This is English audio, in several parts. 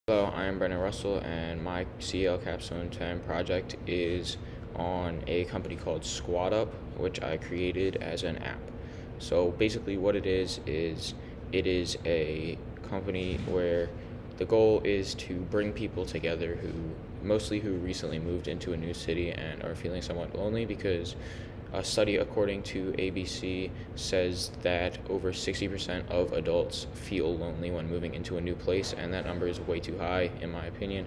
Hello, I am Brennan Russell, and my CEL Capstone 10 project is on a company called SquadUp, which I created as an app. So basically, what it is it is a company where the goal is to bring people together who recently moved into a new city and are feeling somewhat lonely because a study according to ABC says that over 60% of adults feel lonely when moving into a new place, and that number is way too high, in my opinion.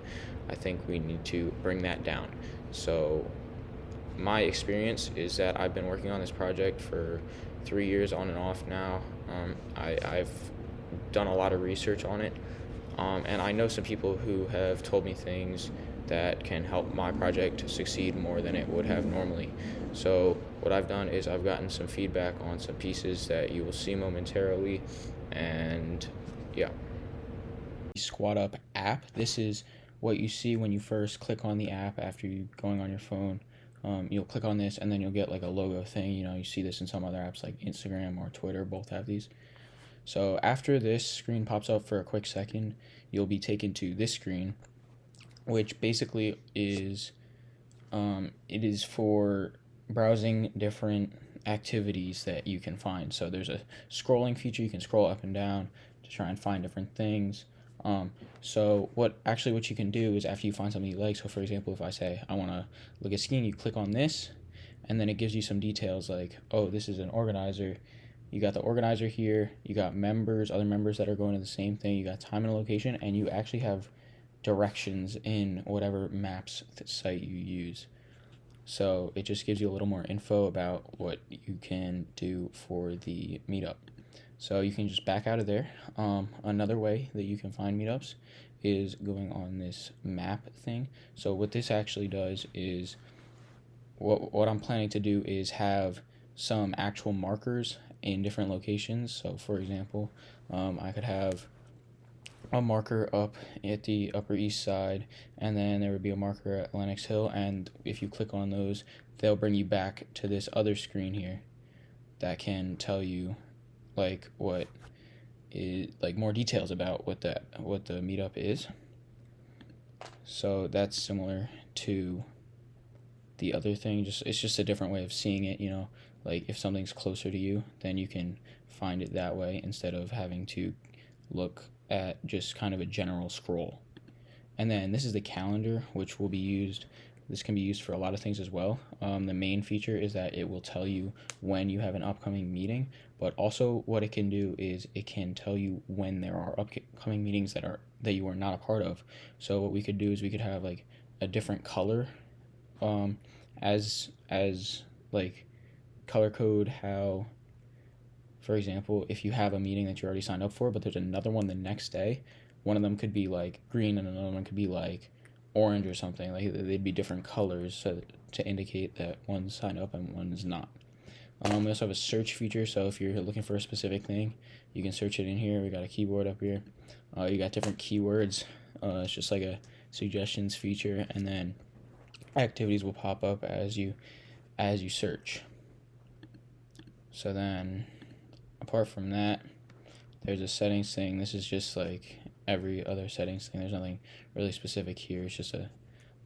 I think we need to bring that down. So, my experience is that I've been working on this project for 3 years on and off now. I've done a lot of research on it, and I know some people who have told me things that can help my project succeed more than it would have normally. So, what I've done is I've gotten some feedback on some pieces that you will see momentarily, and yeah. Squad Up app. This is what you see when you first click on the app after you going on your phone. You'll click on this and then you'll get like a logo thing. You see this in some other apps like Instagram or Twitter, both have these. So after this screen pops up for a quick second, you'll be taken to this screen, which basically is it is for browsing different activities that you can find. So there's a scrolling feature. You can scroll up and down to try and find different things. So what you can do is after you find something you like, so for example, if I say I want to look at skiing, you click on this, and then it gives you some details like, oh, this is an organizer. You got the organizer here, you got other members that are going to the same thing, you got time and location, and you actually have directions in whatever maps site you use. So it just gives you a little more info about what you can do for the meetup. So you can just back out of there. Another way that you can find meetups is going on this map thing. So what this actually does is what I'm planning to do is have some actual markers in different locations. So for example, I could have a marker up at the Upper East Side, and then there would be a marker at Lenox Hill, and if you click on those, they'll bring you back to this other screen here that can tell you like what is like more details about what the meetup is. So that's similar to the other thing, it's just a different way of seeing it, like if something's closer to you, then you can find it that way instead of having to look at just kind of a general scroll. And then this is the calendar, which will be used. This can be used for a lot of things as well. The main feature is that it will tell you when you have an upcoming meeting, but also what it can do is it can tell you when there are upcoming meetings that you are not a part of. So what we could do is we could have like a different color, as like color code how, for example, if you have a meeting that you already signed up for, but there's another one the next day, one of them could be like green and another one could be like orange or something. Like they'd be different colors to indicate that one's signed up and one's not. We also have a search feature, so if you're looking for a specific thing, you can search it in here. We got a keyboard up here. You got different keywords. It's just like a suggestions feature, and then activities will pop up as you search. So then, apart from that, there's a settings thing. This is just like every other settings thing. There's nothing really specific here. It's just a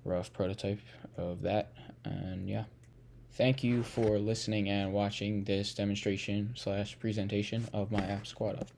rough prototype of that. And yeah. Thank you for listening and watching this demonstration/presentation of my app Squad Up.